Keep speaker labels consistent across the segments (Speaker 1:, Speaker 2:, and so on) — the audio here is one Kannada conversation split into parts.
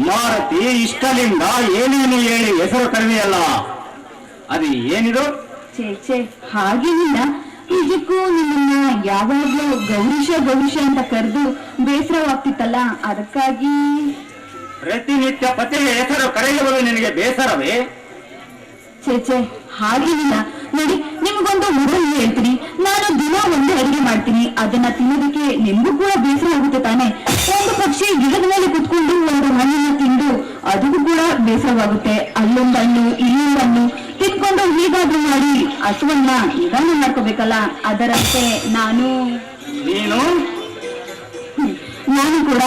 Speaker 1: ಮಾರುತಿ ಇಷ್ಟಲಿಂದ ಏನೇನು ಹೇಳಿ ಹೆಸರು ಕರೆದಿಯಲ್ಲ, ಅದು ಏನಿದು?
Speaker 2: ಛೇ ಹಾಗೇನಿಲ್ಲ. ನಿಜಕ್ಕೂ ನಿಮ್ಮನ್ನ ಯಾವಾಗ್ಲೂ ಗೌರೀಶ ಅಂತ ಕರೆದು ಬೇಸರವಾಗ್ತಿತ್ತಲ್ಲ, ಅದಕ್ಕಾಗಿ.
Speaker 1: ಪ್ರತಿನಿತ್ಯ ಪತಿಯ ಹೆಸರು ಕರೆಯುವುದು ನಿನಗೆ ಬೇಸರವೇ?
Speaker 2: ಛೇ ಹಾಗೇನಿಲ್ಲ. ನೋಡಿ, ನಿಮ್ಗೊಂದು ಮೊದಲು ಹೇಳ್ತೀನಿ. ನಾನು ದಿನ ಒಂದು ಅಡಿಗೆ ಮಾಡ್ತೀನಿ, ಅದನ್ನ ತಿನ್ನೋದಕ್ಕೆ ನಿಮ್ಗೂ ಕೂಡ ಬೇಸರ ಆಗುತ್ತೆ ತಾನೆ. ಒಂದು ಪಕ್ಷಿ ಗಿಡದ ಮೇಲೆ ಕುತ್ಕೊಂಡು ಒಂದು ಹಣ್ಣನ್ನ ತಿಂದು ಅದಕ್ಕೂ ಕೂಡ ಬೇಸರವಾಗುತ್ತೆ. ಅಲ್ಲೊಂದು ಹಣ್ಣು ಇಲ್ಲೊಂದು ಹಣ್ಣು ತಿನ್ಕೊಂಡು ಹೀಗಾದ್ರೂ ಮಾಡಿ ಹಸುವನ್ನ ನಿಧಾನ ಮಾಡ್ಕೋಬೇಕಲ್ಲ, ಅದರಂತೆ ನಾನು ಕೂಡ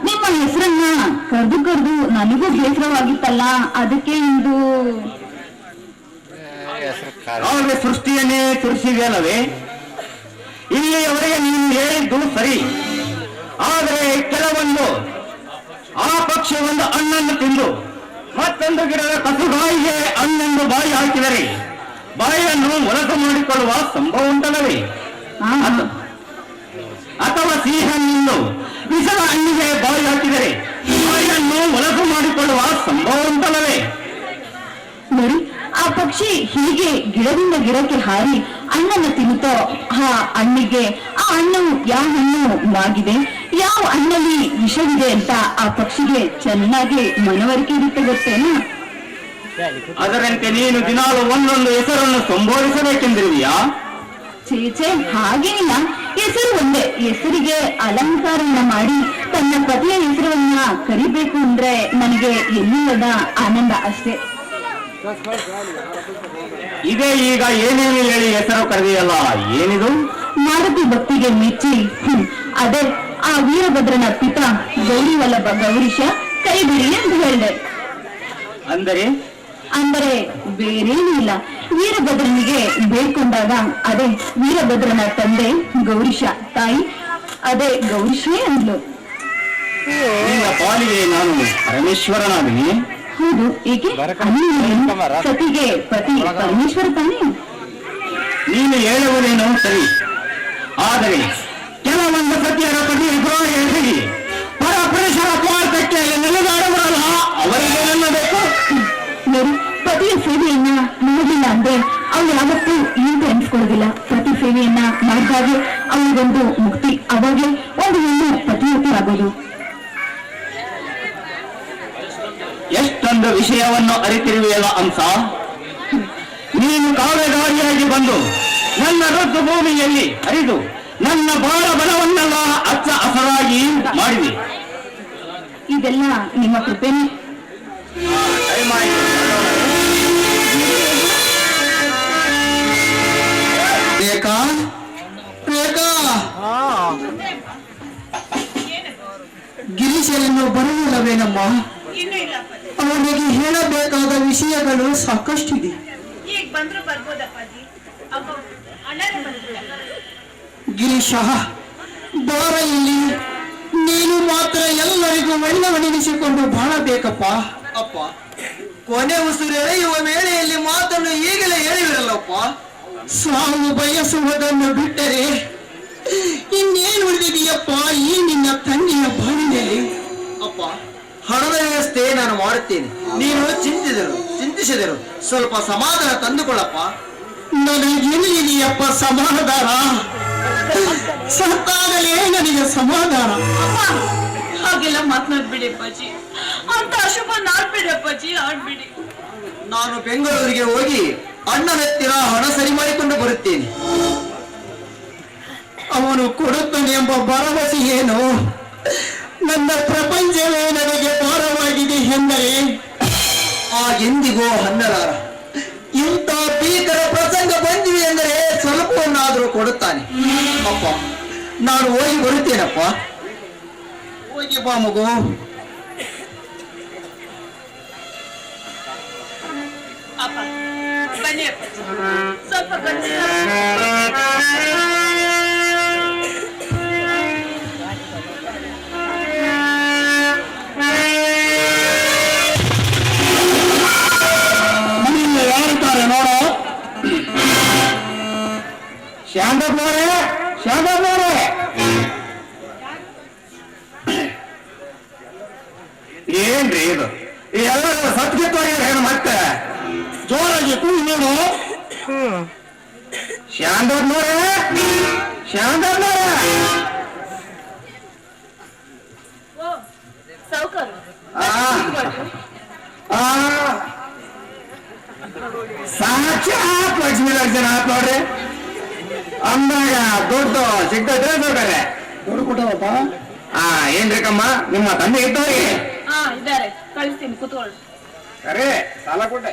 Speaker 2: ನಿಮ್ಮ ಹೆಸರನ್ನ ಕರೆದು ನನಗೂ ಬೇಸರವಾಗಿತ್ತಲ್ಲ, ಅದಕ್ಕೆ ಇಂದು
Speaker 1: ಸೃಷ್ಟಿಯನ್ನೇ ತುರಿಸಿದೆಯಲ್ಲವೇ? ಇಲ್ಲಿಯವರೆಗೆ ನೀನು ಹೇಳಿದ್ದು ಸರಿ, ಆದರೆ ಕೆಲವೊಂದು ಆ ಪಕ್ಷಿ ಒಂದು ಹಣ್ಣನ್ನು ತಿಂದು ಮತ್ತೊಂದು ಗಿಡದ ಕಸುಗಾಯಿಗೆ ಹಣ್ಣೆಂದು ಬಾಯಿ ಹಾಕಿದರೆ ಬಾಯಿಯನ್ನು ಮೊಲಕ ಮಾಡಿಕೊಳ್ಳುವ ಸಂಭವ ಉಂಟಲ್ಲವೇ? ಅಥವಾ ಸಿಹಿಹಣ್ಣು ವಿಷದ ಹಣ್ಣಿಗೆ ಬಾಯಿ ಹಾಕಿದರೆ ಬಾಯಿಯನ್ನು ಮೊಲಕ ಮಾಡಿಕೊಳ್ಳುವ ಸಂಭವ ಉಂಟಲ್ಲವೇ?
Speaker 2: ನೋಡಿ, ಆ ಪಕ್ಷಿ ಹೀಗೆ ಗಿಡದಿಂದ ಗಿಡಕ್ಕೆ ಹಾರಿ ಹಣ್ಣನ್ನು ತಿನ್ನುತ್ತೋ ಆ ಹಣ್ಣಿಗೆ ಆ ಹಣ್ಣು ಯಾವ ಹಣ್ಣು ಆಗಿದೆ, ಯಾವ ಹಣ್ಣಲ್ಲಿ ವಿಷವಿದೆ ಅಂತ ಆ ಪಕ್ಷಿಗೆ ಚೆನ್ನಾಗಿ ಮನವರಿಕೆ ಇರುತ್ತೆ ಗೊತ್ತೇನಾ?
Speaker 1: ಅದರಂತೆ ನೀನು ದಿನಾಲು ಒಂದೊಂದು ಹೆಸರನ್ನು ಸಂಬೋಧಿಸಬೇಕೆಂದಿರುವಿಯಾ?
Speaker 2: ಛೇ ಹಾಗೇನಿಲ್ಲ. ಹೆಸರು ಒಂದೇ, ಹೆಸರಿಗೆ ಅಲಂಕಾರವನ್ನ ಮಾಡಿ ತನ್ನ ಪತಿಯ ಹೆಸರನ್ನ ಕರಿಬೇಕು ಅಂದ್ರೆ ನನಗೆ ಎಲ್ಲಿಲ್ಲದ ಆನಂದ ಅಷ್ಟೇ.
Speaker 1: ಇದೇ ಈಗ ಏನೇನು ಹೇಳಿ ಹೆಸರು ಕರೆದಿಯಲ್ಲ, ಏನಿದು?
Speaker 2: ಮಾರುತಿ ಭಕ್ತಿಗೆ ಮೆಚ್ಚಿ ಅದೇ ಆ ವೀರಭದ್ರನ ಪಿತ ಗೌರಿ ವಲ್ಲಭ ಗೌರೀಶ ಕೈಬಿಡಿ ಎಂದು ಹೇಳಿದೆ. ಅಂದರೆ ಬೇರೇನೂ ಇಲ್ಲ. ವೀರಭದ್ರನಿಗೆ ಬೇಡ್ಕೊಂಡಾಗ ಅದೇ ವೀರಭದ್ರನ ತಂದೆ ಗೌರೀಶ, ತಾಯಿ ಅದೇ ಗೌರೀಶೇ ಅಂದ್ಲು.
Speaker 1: ಪಾಲಿಗೆ ನಾನು ಪರಮೇಶ್ವರನಾಗಿನಿ.
Speaker 2: ಹೌದು, ಏಕೆ? ಸತಿಗೆ ಪತಿ ಪರಮೇಶ್ವರ ತಾನೇ.
Speaker 1: ನೀನು ಹೇಳುವುದೇನು ಸರಿ, ಆದರೆ ಕೆಲವೊಂದು ಸತಿಯರ ಪತಿಯ ಹೇಳಿ ಪರಪುರುಷರ ಪಾಠಕ್ಕೆ ನೆಲೆಗಾಡುವರಲ್ಲ, ಅವರಿಗೆ ಎನ್ನಬೇಕು.
Speaker 2: ನೋಡಿ, ಪತಿಯ ಸೇವೆಯನ್ನ ಮಾಡಲಿಲ್ಲ ಅಂದ್ರೆ ಅವ್ರು ಯಾವತ್ತೂ ಏನು ಅನ್ಸ್ಕೊಳ್ಳೋದಿಲ್ಲ. ಪತಿ ಸೇವೆಯನ್ನ ಮಾಡಿದಾಗೆ ಅವ್ರಿಗೊಂದು ಮುಕ್ತಿ, ಅವಾಗಲೇ ಒಂದು ಹೆಣ್ಣು ಪತಿಯೊತ್ತಿ ಆಗೋದು.
Speaker 1: ಎಷ್ಟೊಂದು ವಿಷಯವನ್ನು ಅರಿತಿರುವೆಯಲ್ಲ ಅಂಶ. ನೀನು ಕಾವೆದಾರಿಯಾಗಿ ಬಂದು ನನ್ನ ರುದ್ದು ಭೂಮಿಯಲ್ಲಿ ಹರಿದು ನನ್ನ ಬಾಳ ಬಲವನ್ನೆಲ್ಲ ಹಚ್ಚ ಹಸರಾಗಿ ಮಾಡಿದೆ.
Speaker 2: ಇದೆಲ್ಲ ನಿಮ್ಮ ಕೃಪೆನೇ.
Speaker 3: ಗಿರೀಶನನ್ನು ಬರುವುದಿಲ್ಲವೇನಮ್ಮ? ಅವನಿಗೆ ಹೇಳಬೇಕಾದ ವಿಷಯಗಳು ಸಾಕಷ್ಟಿದೆ. ಗಿರೀಶ, ಬಾರ ಇಲ್ಲಿ. ನೀನು ಮಾತ್ರ ಎಲ್ಲರಿಗೂ ಒಳ್ಳೆವನೆನಿಸಿಕೊಂಡು ಬಾಳಬೇಕಪ್ಪ. ಅಪ್ಪ, ಕೊನೆ ಉಸಿರು ಎಳೆಯುವ ವೇಳೆಯಲ್ಲಿ ಮಾತನ್ನು ಈಗಲೇ ಹೇಳಿರಲ್ಲಪ್ಪ. ಸಾವು ಬಯಸುವುದನ್ನು ಬಿಟ್ಟರೆ ಇನ್ನೇನು ಉಳಿದಿದೆಯಪ್ಪ ಈ ನಿನ್ನ ತಂಗಿಯ ಬಾಳಿನಲ್ಲಿ? ಅಪ್ಪ, ಹಣದ ವ್ಯವಸ್ಥೆ ನಾನು ಮಾಡುತ್ತೇನೆ, ನೀನು ಚಿಂತಿಸಿದರು ಸ್ವಲ್ಪ ಸಮಾಧಾನ ತಂದುಕೊಳ್ಳಪ್ಪ. ನನಗೆಲ್ಲಿದೆಯಪ್ಪ ಸಮಾಧಾನ? ಸತ್ತಾಗಲೇ ನನಗೆ ಸಮಾಧಾನ.
Speaker 4: ಹಾಗೆಲ್ಲ ಮಾತನಾಡ್ಬೇಡಿ ಅಪ್ಪಾಜಿ, ಅಂತ ಅಶುಭ ನಾಡ್ಬೇಡಿ ಅಪ್ಪಾಜಿ, ಆಡ್ಬೇಡಿ.
Speaker 3: ನಾನು ಬೆಂಗಳೂರಿಗೆ ಹೋಗಿ ಅಣ್ಣನ ಹತ್ತಿರ ಹಣ ಸರಿ ಮಾಡಿಕೊಂಡು ಬರುತ್ತೇನೆ. ಅವನು ಕೊಡುತ್ತಾನೆ ಎಂಬ ಭರವಸೆ ಏನು? ನನ್ನ ಪ್ರಪಂಚವೇ ನನಗೆ ಭಾರವಾಗಿದೆ ಎಂದರೆ ಎಂದಿಗೂ ಹನ್ನಲಾರ. ಇಂಥ ಭೀಕರ ಪ್ರಸಂಗ ಬಂದಿವೆ ಎಂದರೆ ಸ್ವಲ್ಪವನ್ನಾದರೂ ಕೊಡುತ್ತಾನೆ. ಅಪ್ಪ, ನಾನು ಹೋಗಿ ಬರುತ್ತೇನಪ್ಪ. ಹೋಗಿ ಬಾ ಮಗು.
Speaker 4: ಅಪ್ಪ ಬನ್ನಿ ಅಪ್ಪಾಜಿ, ಸ್ವಲ್ಪ
Speaker 1: ಯಾರಿದ್ದಾರೆ ನೋಡು. ಶಾಂತಪ್ನವರೇ, ಶಾಂತಪ್ನವರೇ, ಏನ್ರಿ ಇದು ಎಲ್ಲ ಸತ್ಗಿತ್ತೋಗ್ಯಾರ ಏನು ಮತ್ತೆ ಜೋರಾಗಿ ಕೂಗಿ ನೋಡು ಶಾಂತವ್ರೆ
Speaker 4: ಓ ಸಾವುಕಾರ
Speaker 1: ಸಾಕ್ಷಾತ್ ಲಕ್ಷ್ಮೀ ದರ್ಶನ ಆತ್ ನೋಡ್ರಿ ಅಂದಾಗ ದುಡ್ಡು ಸಿಗ್ತೈತೆ ಬೇಕಾರೆ ದುಡ್ಡು ಕೊಟ್ಟವಪ್ಪ ಏನ್ರಿ ಕಮ್ಮ ನಿಮ್ಮ ತಂದೆ ಇದ್ದವ್ರಿ
Speaker 4: ಇದ್ದಾರೆ ಕಳಿಸ್ತೀನಿ ಕುತ್ಕೊಳ್ಳಿ
Speaker 1: ಅರೆ ಸಾಲ ಕೊಟ್ಟೆ